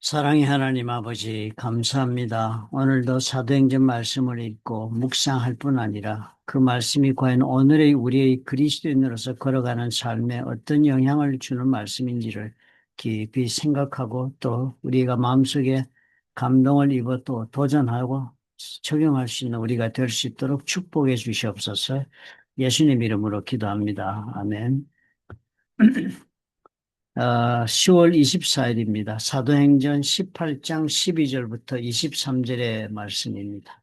사랑의 하나님 아버지, 감사합니다. 오늘도 사도행전 말씀을 읽고 묵상할 뿐 아니라 그 말씀이 과연 오늘의 우리의 그리스도인으로서 걸어가는 삶에 어떤 영향을 주는 말씀인지를 깊이 생각하고 또 우리가 마음속에 감동을 입어 또 도전하고 적용할 수 있는 우리가 될 수 있도록 축복해 주시옵소서. 예수님 이름으로 기도합니다. 아멘. 10월 24일입니다. 사도행전 18장 12절부터 23절의 말씀입니다.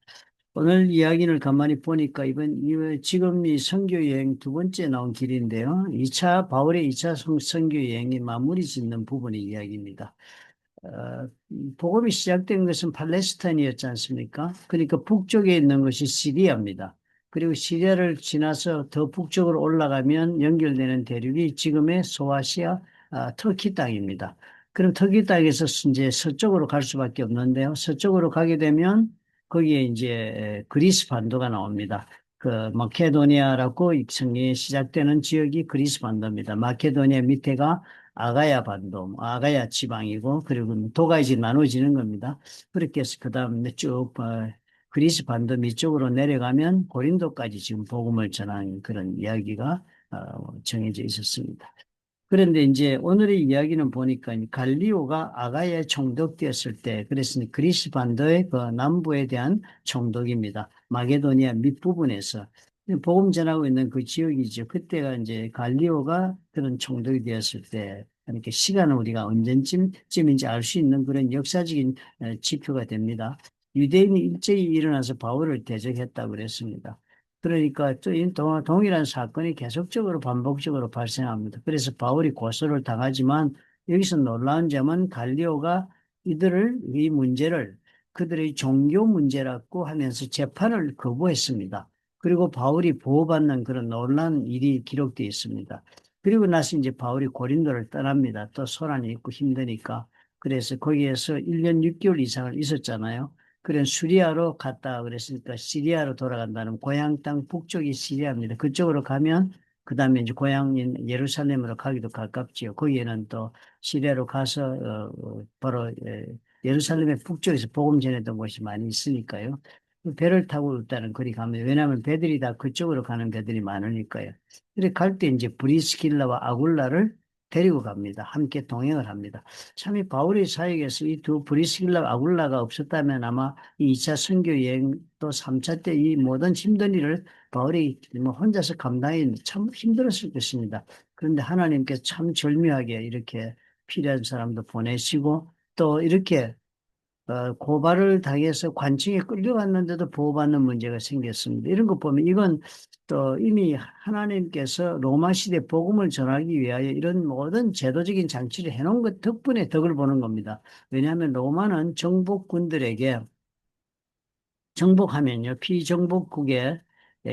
오늘 이야기를 가만히 보니까 지금 이 선교 여행 두 번째 나온 길인데요. 바울의 2차 선교 여행이 마무리 짓는 부분의 이야기입니다. 어, 복음이 시작된 것은 팔레스타인이었지 않습니까? 그러니까 북쪽에 있는 것이 시리아입니다. 그리고 시리아를 지나서 더 북쪽으로 올라가면 연결되는 대륙이 지금의 소아시아 터키 땅입니다. 그럼 터키 땅에서 이제 서쪽으로 갈 수밖에 없는데요. 서쪽으로 가게 되면 거기에 이제 그리스 반도가 나옵니다. 그 마케도니아라고 성경에 시작되는 지역이 그리스 반도입니다. 마케도니아 밑에가 아가야 반도, 아가야 지방이고, 그리고 도가 이제 나눠지는 겁니다. 그렇게 해서 그 다음에 쭉, 그리스 반도 밑쪽으로 내려가면 고린도까지 지금 복음을 전하는 그런 이야기가 정해져 있었습니다. 그런데 이제 오늘의 이야기는 보니까 갈리오가 아가야에 총독되었을 때, 그래서 그리스 반도의 그 남부에 대한 총독입니다. 마게도니아 밑부분에서. 복음 전하고 있는 그 지역이죠. 그때가 이제 갈리오가 그런 총독이 되었을 때, 이렇게 시간은 우리가 언제쯤인지 알 수 있는 그런 역사적인 지표가 됩니다. 유대인이 일제히 일어나서 바울을 대적했다고 그랬습니다. 그러니까 또 이 동일한 사건이 계속적으로 반복적으로 발생합니다. 그래서 바울이 고소를 당하지만 여기서 놀라운 점은 갈리오가 이 문제를 그들의 종교 문제라고 하면서 재판을 거부했습니다. 그리고 바울이 보호받는 그런 놀라운 일이 기록되어 있습니다. 그리고 나서 이제 바울이 고린도를 떠납니다. 또 소란이 있고 힘드니까. 그래서 거기에서 1년 6개월 이상을 있었잖아요. 그런 수리아로 갔다 그랬으니까 시리아로 돌아간다는 고향 땅 북쪽이 시리아입니다. 그쪽으로 가면 그 다음에 이제 고향인 예루살렘으로 가기도 가깝지요. 거기에는 또 시리아로 가서 바로 예루살렘의 북쪽에서 복음 전했던 곳이 많이 있으니까요. 그 배를 타고 일단은 거리 가면 왜냐하면 배들이 다 그쪽으로 가는 배들이 많으니까요. 그래 갈 때 이제 브리스길라와 아굴라를 데리고 갑니다. 함께 동행을 합니다. 참 이 바울의 사역에서 이 두 브리스길라 아굴라가 없었다면 아마 이 2차 선교 여행 또 3차 때 이 모든 힘든 일을 바울이 뭐 혼자서 감당하기 참 힘들었을 것입니다. 그런데 하나님께서 참 절묘하게 이렇게 필요한 사람도 보내시고 또 이렇게 고발을 당해서 관청에 끌려갔는데도 보호받는 문제가 생겼습니다. 이런 거 보면 이건 또 이미 하나님께서 로마 시대 복음을 전하기 위하여 이런 모든 제도적인 장치를 해놓은 것 덕분에 덕을 보는 겁니다. 왜냐하면 로마는 정복군들에게 정복하면요, 피정복국에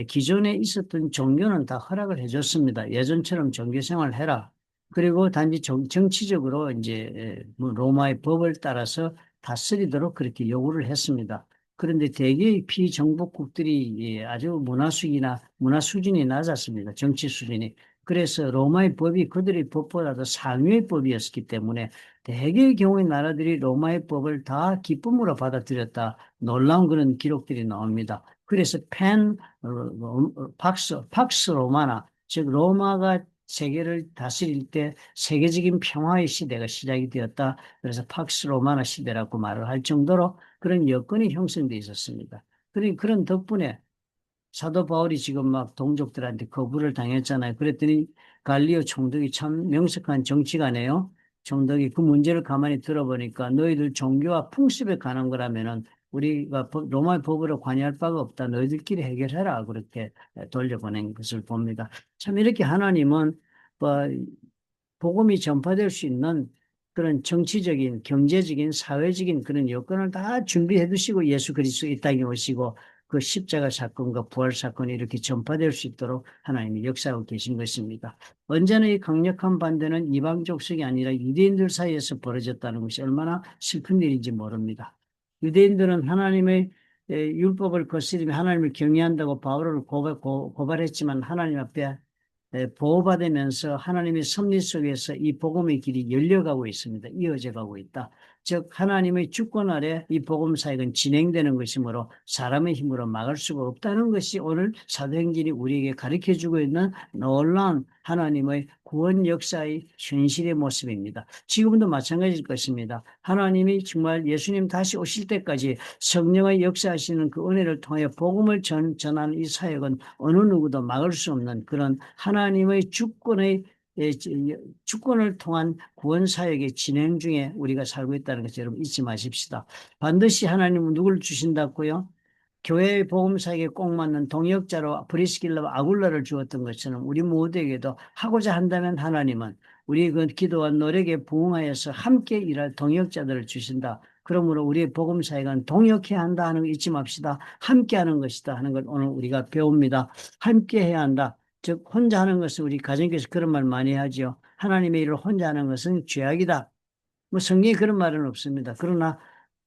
기존에 있었던 종교는 다 허락을 해줬습니다. 예전처럼 종교 생활을 해라. 그리고 단지 정치적으로 이제 뭐 로마의 법을 따라서 다스리도록 그렇게 요구를 했습니다. 그런데 대개의 피정복국들이 아주 문화 수준이 낮았습니다. 정치 수준이. 그래서 로마의 법이 그들의 법보다도 상위의 법이었기 때문에 대개의 경우의 나라들이 로마의 법을 다 기쁨으로 받아들였다. 놀라운 그런 기록들이 나옵니다. 그래서 팍스 로마나, 즉 로마가 세계를 다스릴 때 세계적인 평화의 시대가 시작이 되었다. 그래서 팍스 로마나 시대라고 말을 할 정도로 그런 여건이 형성되어 있었습니다. 그런 덕분에 사도 바울이 지금 막 동족들한테 거부를 당했잖아요. 그랬더니 갈리오 총독이 참 명석한 정치가네요. 총독이 그 문제를 가만히 들어보니까 너희들 종교와 풍습에 관한 거라면은 우리가 로마의 법으로 관여할 바가 없다. 너희들끼리 해결해라. 그렇게 돌려보낸 것을 봅니다. 참 이렇게 하나님은 뭐 복음이 전파될 수 있는 그런 정치적인, 경제적인, 사회적인 그런 여건을 다 준비해 두시고 예수 그리스도 이 땅에 오시고 그 십자가 사건과 부활 사건이 이렇게 전파될 수 있도록 하나님이 역사하고 계신 것입니다. 언제나 이 강력한 반대는 이방 족속이 아니라 유대인들 사이에서 벌어졌다는 것이 얼마나 슬픈 일인지 모릅니다. 유대인들은 하나님의 율법을 거스리며 하나님을 경외한다고 바울을 고발했지만 하나님 앞에 보호받으면서 하나님의 섭리 속에서 이 복음의 길이 열려가고 있습니다. 이어져 가고 있다. 즉 하나님의 주권 아래 이 복음 사역은 진행되는 것이므로 사람의 힘으로 막을 수가 없다는 것이 오늘 사도행전이 우리에게 가르쳐주고 있는 놀라운 하나님의 구원 역사의 현실의 모습입니다. 지금도 마찬가지일 것입니다. 하나님이 정말 예수님 다시 오실 때까지 성령의 역사하시는 그 은혜를 통해 복음을 전하는 이 사역은 어느 누구도 막을 수 없는 그런 하나님의 주권을 통한 구원 사역의 진행 중에 우리가 살고 있다는 것을 여러분 잊지 마십시다. 반드시 하나님은 누구를 주신다고요? 교회의 복음 사역에 꼭 맞는 동역자로 브리스길라와 아굴라를 주었던 것처럼 우리 모두에게도 하고자 한다면 하나님은 우리 그 기도와 노력에 부응하여서 함께 일할 동역자들을 주신다. 그러므로 우리의 복음 사역은 동역해야 한다 하는 거 잊지 맙시다. 함께 하는 것이다 하는 걸 오늘 우리가 배웁니다. 함께 해야 한다. 즉 혼자 하는 것은 우리 가정에서 그런 말 많이 하죠. 하나님의 일을 혼자 하는 것은 죄악이다. 뭐 성경에 그런 말은 없습니다. 그러나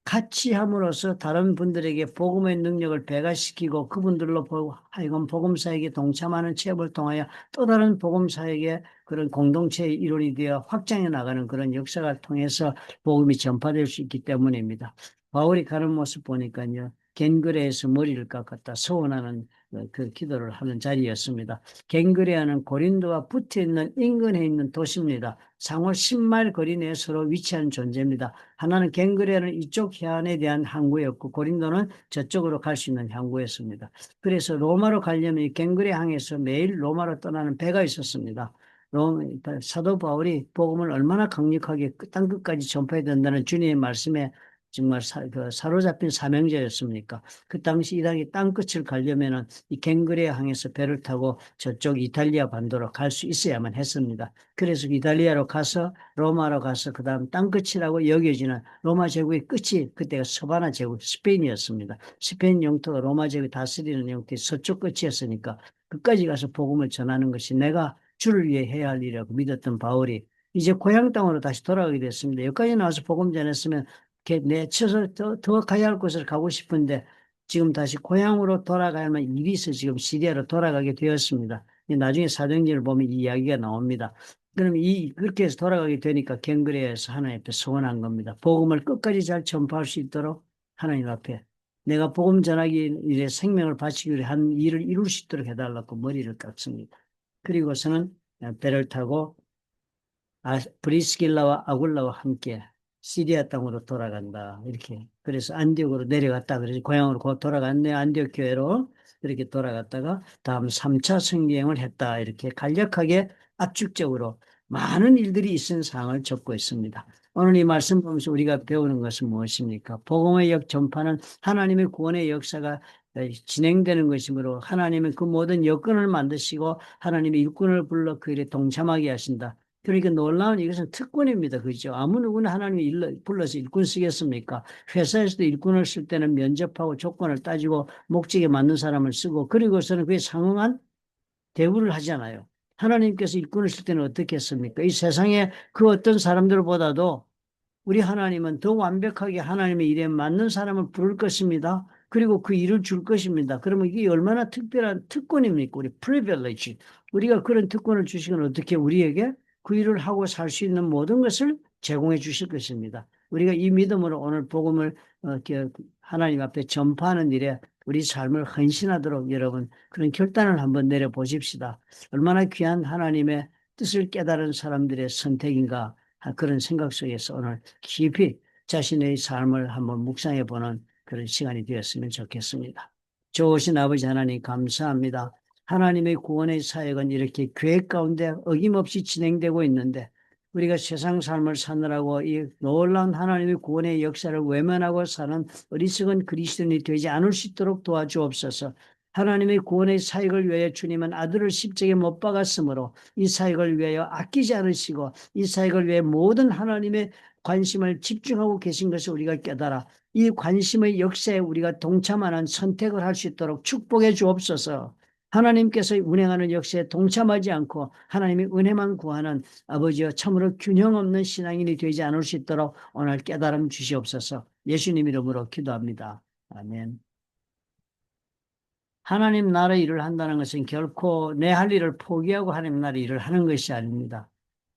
같이 함으로써 다른 분들에게 복음의 능력을 배가시키고 그분들로 하여금 복음 사역에 동참하는 체험을 통하여 또 다른 복음 사역의 그런 공동체의 일원이 되어 확장해 나가는 그런 역사를 통해서 복음이 전파될 수 있기 때문입니다. 바울이 가는 모습 보니까요. 갱그레에서 머리를 깎았다 서원하는 그 기도를 하는 자리였습니다. 갱그레아는 고린도와 붙어 있는 인근에 있는 도시입니다. 상호 10마일 거리 내에 서로 위치한 존재입니다. 하나는 갱그레아는 이쪽 해안에 대한 항구였고 고린도는 저쪽으로 갈 수 있는 항구였습니다. 그래서 로마로 가려면 이 갱그레아 항에서 매일 로마로 떠나는 배가 있었습니다. 사도 바울이 복음을 얼마나 강력하게 땅 끝까지 전파해야 된다는 주님의 말씀에 정말 사로잡힌 사명자였습니까? 그 당시 이 땅 끝을 가려면은 이 갱그레아 항에서 배를 타고 저쪽 이탈리아 반도로 갈 수 있어야만 했습니다. 그래서 이탈리아로 가서 로마로 가서 그 다음 땅끝이라고 여겨지는 로마 제국의 끝이 그때가 서바나 제국 스페인이었습니다. 스페인 영토가 로마 제국이 다스리는 영토의 서쪽 끝이었으니까 끝까지 가서 복음을 전하는 것이 내가 주를 위해 해야 할 일이라고 믿었던 바울이 이제 고향 땅으로 다시 돌아가게 됐습니다. 여기까지 나와서 복음 전했으면 내쳐서 더 가야 할 곳을 가고 싶은데 지금 다시 고향으로 돌아가야 할 일이 있어 지금 시리아로 돌아가게 되었습니다. 나중에 사도행전을 보면 이 이야기가 나옵니다. 그럼 그렇게 해서 돌아가게 되니까 갱그레아에서 하나님 앞에 소원한 겁니다. 복음을 끝까지 잘 전파할 수 있도록 하나님 앞에 내가 복음 전하기 일에 생명을 바치기 위해 한 일을 이룰 수 있도록 해달라고 머리를 깎습니다. 그리고서는 배를 타고 브리스길라와 아굴라와 함께 시리아 땅으로 돌아간다. 이렇게. 그래서 안디옥으로 내려갔다. 그래서 고향으로 곧 돌아갔네. 안디옥 교회로 이렇게 돌아갔다가 다음 3차 성기행을 했다. 이렇게 간략하게 압축적으로 많은 일들이 있은 상황을 적고 있습니다. 오늘 이 말씀 보면서 우리가 배우는 것은 무엇입니까? 복음의 전파는 하나님의 구원의 역사가 진행되는 것이므로 하나님은 그 모든 여건을 만드시고 하나님의 일꾼을 불러 그 일에 동참하게 하신다. 그러니까 놀라운 이것은 특권입니다. 그죠? 아무 누구나 하나님이 불러서 일꾼 쓰겠습니까? 회사에서도 일꾼을 쓸 때는 면접하고 조건을 따지고 목적에 맞는 사람을 쓰고 그리고서는 그에 상응한 대우를 하잖아요. 하나님께서 일꾼을 쓸 때는 어떻게 했습니까? 이 세상에 그 어떤 사람들보다도 우리 하나님은 더 완벽하게 하나님의 일에 맞는 사람을 부를 것입니다. 그리고 그 일을 줄 것입니다. 그러면 이게 얼마나 특별한 특권입니까? 우리 privilege. 우리가 그런 특권을 주시면 어떻게 우리에게 그 일을 하고 살 수 있는 모든 것을 제공해 주실 것입니다. 우리가 이 믿음으로 오늘 복음을 하나님 앞에 전파하는 일에 우리 삶을 헌신하도록 여러분 그런 결단을 한번 내려보십시다. 얼마나 귀한 하나님의 뜻을 깨달은 사람들의 선택인가 그런 생각 속에서 오늘 깊이 자신의 삶을 한번 묵상해 보는 그런 시간이 되었으면 좋겠습니다. 좋으신 아버지 하나님 감사합니다. 하나님의 구원의 사역은 이렇게 계획 가운데 어김없이 진행되고 있는데 우리가 세상 삶을 사느라고 이 놀라운 하나님의 구원의 역사를 외면하고 사는 어리석은 그리스도인이 되지 않을 수 있도록 도와주옵소서. 하나님의 구원의 사역을 위하여 주님은 아들을 십자가에 못 박았으므로 이 사역을 위하여 아끼지 않으시고 이 사역을 위해 모든 하나님의 관심을 집중하고 계신 것을 우리가 깨달아 이 관심의 역사에 우리가 동참하는 선택을 할 수 있도록 축복해 주옵소서. 하나님께서 운행하는 역사에 동참하지 않고 하나님의 은혜만 구하는 아버지여 참으로 균형 없는 신앙인이 되지 않을 수 있도록 오늘 깨달음 주시옵소서. 예수님 이름으로 기도합니다. 아멘. 하나님 나라의 일을 한다는 것은 결코 내 할 일을 포기하고 하나님 나라의 일을 하는 것이 아닙니다.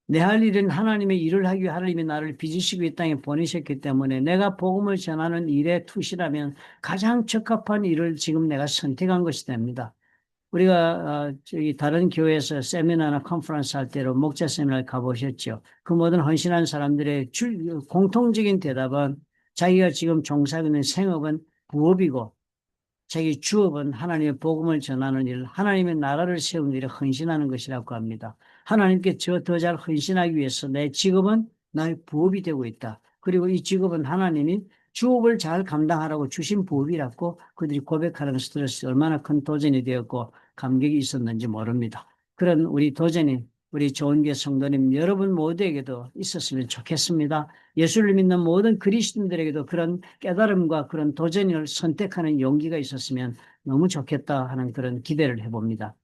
내 할 일은 하나님의 일을 하기 위해 하나님이 나를 빚으시고 이 땅에 보내셨기 때문에 내가 복음을 전하는 일에 투시라면 가장 적합한 일을 지금 내가 선택한 것이 됩니다. 우리가 저기 다른 교회에서 세미나나 컨퍼런스 할 때로 목자 세미나를 가보셨죠. 그 모든 헌신한 사람들의 공통적인 대답은 자기가 지금 종사하고 있는 생업은 부업이고 자기 주업은 하나님의 복음을 전하는 일, 하나님의 나라를 세우는 일에 헌신하는 것이라고 합니다. 하나님께 더 잘 헌신하기 위해서 내 직업은 나의 부업이 되고 있다. 그리고 이 직업은 하나님이 주업을 잘 감당하라고 주신 부업이라고 그들이 고백하는 스트레스 얼마나 큰 도전이 되었고 감격이 있었는지 모릅니다. 그런 우리 도전이 우리 좋은교회 성도님 여러분 모두에게도 있었으면 좋겠습니다. 예수를 믿는 모든 그리스도인들에게도 그런 깨달음과 그런 도전을 선택하는 용기가 있었으면 너무 좋겠다 하는 그런 기대를 해봅니다.